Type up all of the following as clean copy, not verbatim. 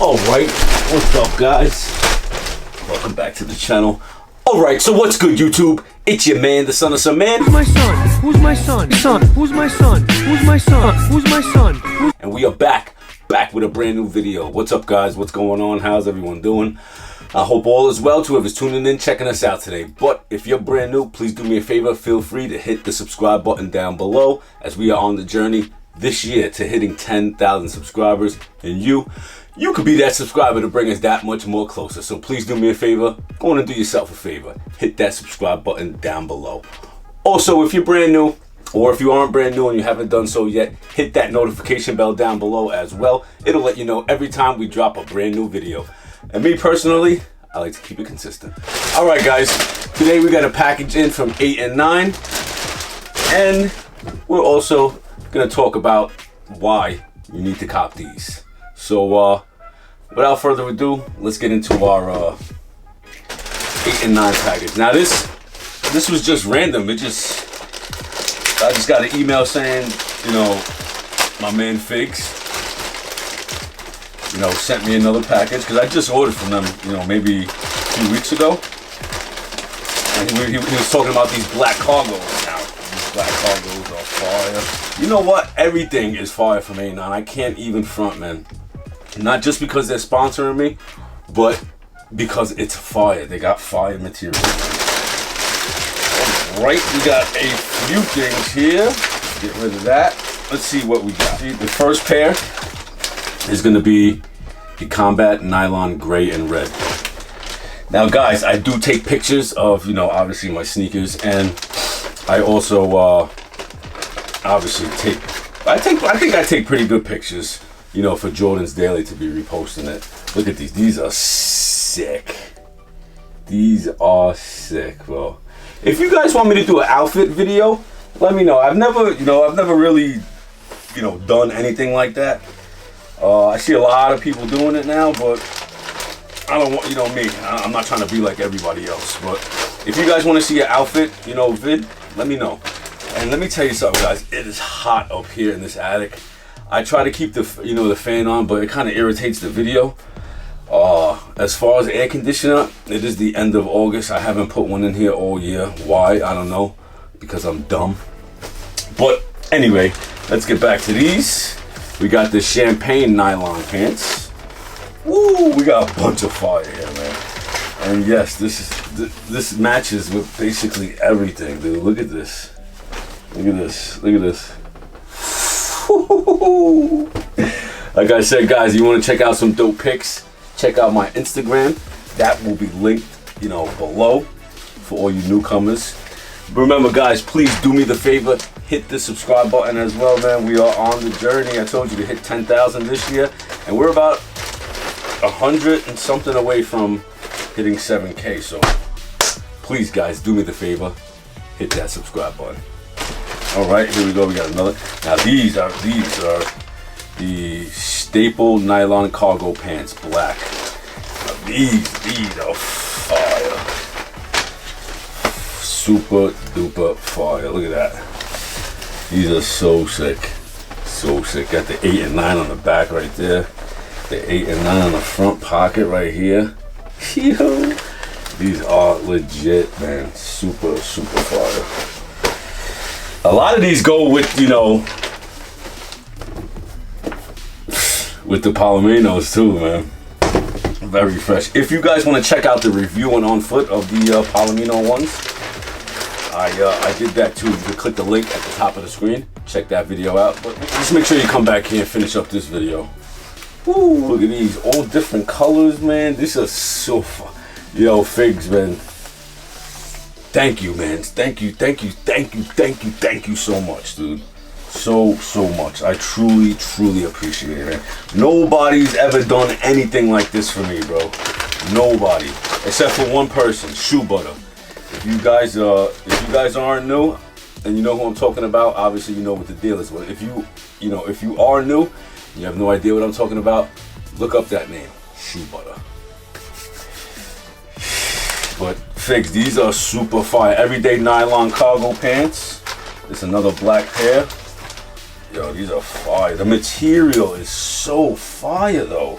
Alright, what's up guys? Welcome back to the channel. Alright, so what's good YouTube? It's your man, the son of some man. Who's my son? Who's my son? Son, who's my son? Who's my son? Who's my son? And we are back with a brand new video. What's up guys? What's going on? How's everyone doing? I hope all is well to whoever's tuning in, checking us out today. But if you're brand new, please do me a favor. Feel free to hit the subscribe button down below as we are on the journey this year to hitting 10,000 subscribers. And you could be that subscriber to bring us that much more closer. So please do me a favor. Go on and do yourself a favor. Hit that subscribe button down below. Also, if you're brand new, or if you aren't brand new and you haven't done so yet, hit that notification bell down below as well. It'll let you know every time we drop a brand new video. And me personally, I like to keep it consistent. Alright guys, today we got a package in from 8 and 9. And we're also going to talk about why you need to cop these. So without further ado, let's get into our 8 and 9 package. Now this was just random. I just got an email saying, you know, my man Figs, you know, sent me another package because I just ordered from them, you know, maybe a few weeks ago. And he was talking about these black cargos now. These black cargos are fire. You know what? Everything is fire from A9. I can't even front, man. Not just because they're sponsoring me, but because it's fire. They got fire material. Right, we got a few things here. Get rid of that. Let's see what we got. The first pair is going to be the Combat Nylon Gray and Red. Now guys, I do take pictures of, you know, obviously my sneakers, and I also obviously I think I take pretty good pictures, you know, for Jordan's Daily to be reposting it. Look at these. These are sick. These are sick, bro. If you guys want me to do an outfit video, let me know. I've never really, you know, done anything like that. I see a lot of people doing it now, but I don't want, you know me, I'm not trying to be like everybody else. But if you guys want to see an outfit, you know, vid, let me know. And let me tell you something, guys. It is hot up here in this attic. I try to keep the, you know, the fan on, but it kind of irritates the video. As far as air conditioner, it is the end of August. I haven't put one in here all year. Why? I don't know. Because I'm dumb. But anyway, let's get back to these. We got the champagne nylon pants. Woo! We got a bunch of fire here, man. And yes, this matches with basically everything, dude. Look at this. Look at this. Look at this. Like I said, guys, you want to check out some dope pics, check out my Instagram. That will be linked, you know, below for all you newcomers. Remember, guys, please do me the favor, hit the subscribe button as well, man. We are on the journey. I told you to hit 10,000 this year, and we're about 100 and something away from hitting 7K. So please, guys, do me the favor, hit that subscribe button. All right, here we go. We got another. Now these are the staple nylon cargo pants, black. Now these are fire. Super duper fire. Look at that. These are so sick. So sick. Got the 8 and 9 on the back right there. The 8 and 9 on the front pocket right here. Yo. These are legit, man. Super, super fire. A lot of these go with, you know, with the Palominos too, man. Very fresh. If you guys want to check out the review on foot of the Palomino ones, I did that too. You can click the link at the top of the screen. Check that video out. But just make sure you come back here and finish up this video. Woo, look at these. All different colors, man. This is so fun. Yo, Figs, man. Thank you, man. Thank you so much, dude. So much. I truly appreciate it, man. Nobody's ever done anything like this for me, bro. Nobody. Except for one person, Shoe Butter. If you guys aren't new and you know who I'm talking about, obviously you know what the deal is. But if you are new and you have no idea what I'm talking about, look up that name, Shoe Butter. But Figs, these are super fire. Everyday nylon cargo pants. It's another black pair. Yo, these are fire. The material is so fire though.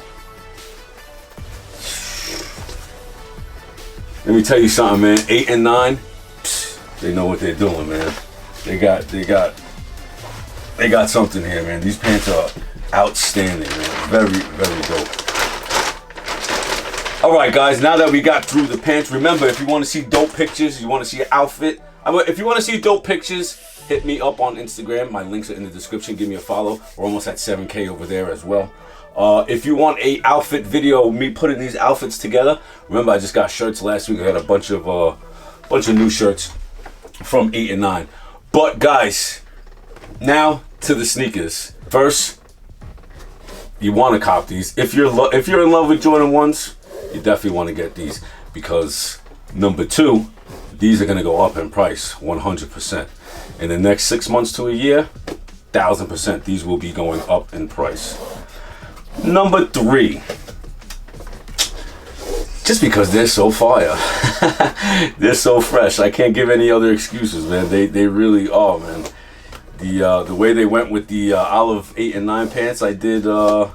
Let me tell you something, man. 8 and 9, they know what they're doing, man. They got something here, man. These pants are outstanding, man. Very, very dope. All right, guys. Now that we got through the pants, remember, if you want to see dope pictures, you want to see an outfit. If you want to see dope pictures, hit me up on Instagram. My links are in the description. Give me a follow. We're almost at 7K over there as well. If you want a outfit video, me putting these outfits together. Remember, I just got shirts last week. I got a bunch of new shirts from 8 and 9. But guys, now to the sneakers. First, you want to cop these. If you're in love with Jordan 1s, you definitely want to get these, because number 2, these are going to go up in price 100%. In the next 6 months to a year, 1000%, these will be going up in price. Number 3, just because they're so fire. They're so fresh. I can't give any other excuses, man. They really are, man. The way they went with the olive 8 and 9 pants I did, the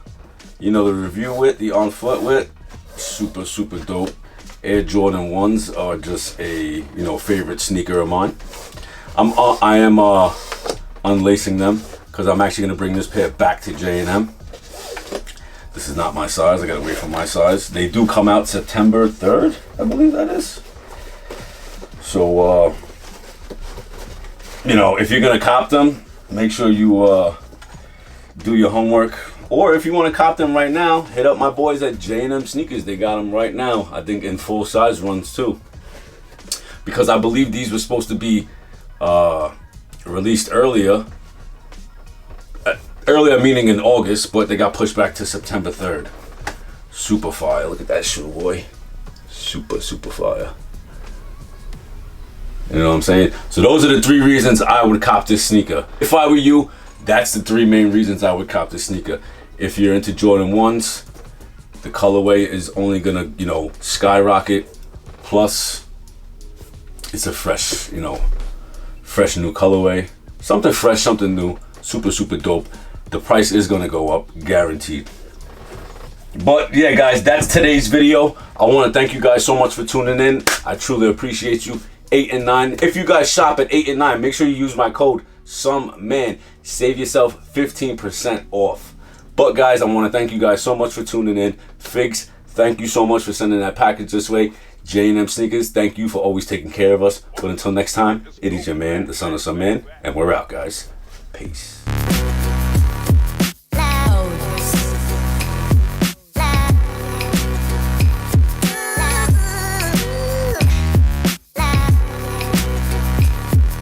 review with, the on foot with, super, super dope. Air Jordan 1s are just a, favorite sneaker of mine. I am unlacing them because I'm actually going to bring this pair back to J&M. This is not my size. I got to wait for my size. They do come out September 3rd, I believe that is. So, if you're going to cop them, make sure you do your homework. Or if you want to cop them right now, hit up my boys at J&M Sneakers. They got them right now. I think in full size runs too. Because I believe these were supposed to be released earlier. Earlier meaning in August, but they got pushed back to September 3rd. Super fire. Look at that shoe, boy. Super, super fire. You know what I'm saying? So those are the 3 reasons I would cop this sneaker. If I were you, that's the 3 main reasons I would cop this sneaker. If you're into Jordan 1s, the colorway is only gonna, skyrocket. Plus, it's a fresh, fresh new colorway. Something fresh, something new. Super, super dope. The price is gonna go up, guaranteed. But yeah, guys, that's today's video. I want to thank you guys so much for tuning in. I truly appreciate you. 8 and 9. If you guys shop at 8 and 9, make sure you use my code SOMEMAN. Save yourself 15% off. But guys, I want to thank you guys so much for tuning in. Figs, thank you so much for sending that package this way. J&M Sneakers, thank you for always taking care of us. But until next time, it is your man, the son of some man, and we're out, guys. Peace.